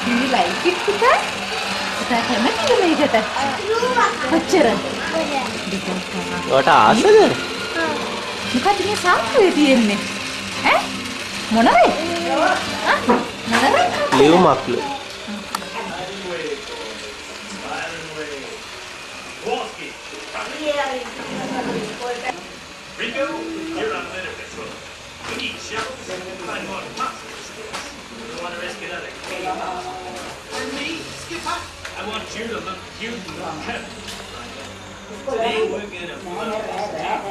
Do you like it, Pita? Pita කැමතිද මේකට? කොච්චර? ඔයාට ආසද? මොකද මේ සාක්කුවේ තියෙන්නේ? ඈ? මොනරේ? මොනරේ? ලියුමක්ලු. Rico, you're on letter patrol. We need shells and find more monsters. You want to rescue that? And me, Skipper? I want you to look cute and look heavy. Today we're gonna fun this out.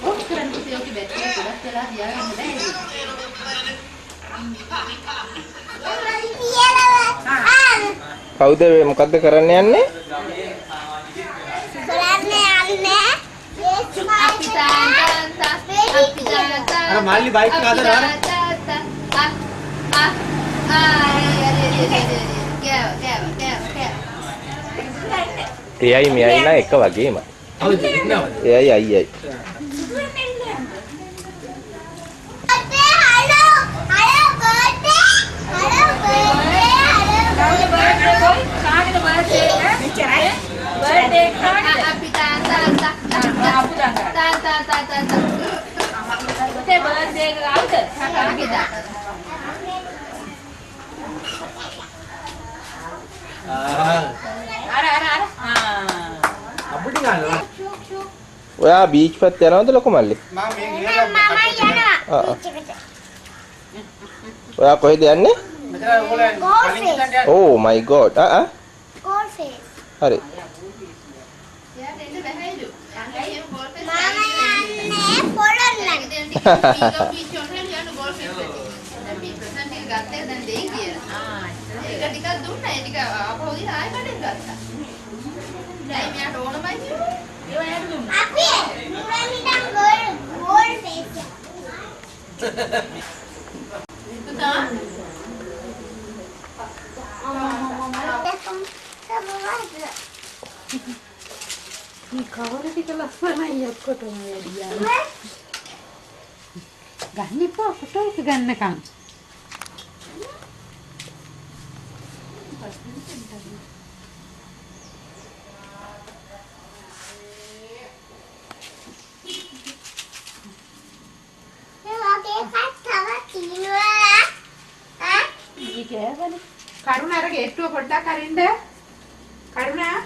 ඔක් කරන් පුතේ ඔකේ battery ගොඩක් වෙලා තියාගන්න බෑ. කවුද මොකද්ද කරන්න යන්නේ? අර මල්ලි බයික් එක හදලා එයයි මෙයයි නා එක වගේමයි. හවුද ඉන්නවද? එයයි අයියයි. අපිට ගන්නවා. ඔයා බීච් පැත්ත යනවද ලොකු මල්ලි? මම මේ ගිහලා ඔයා කොහෙද යන්නේ? මෙතන ඔයගොල්ලෝ කලින් හිටන් යන්නේ. Oh my god. Gold face. හරි. මේ කවර ටික ලස්සනයි ඔක්කොටම වැඩියා. ගන්න එපා ෆොටෝ එක ගන්නකම්. කරුණ අර ගේට්ටුව පොඩ්ඩක් අරින්න. කරුණා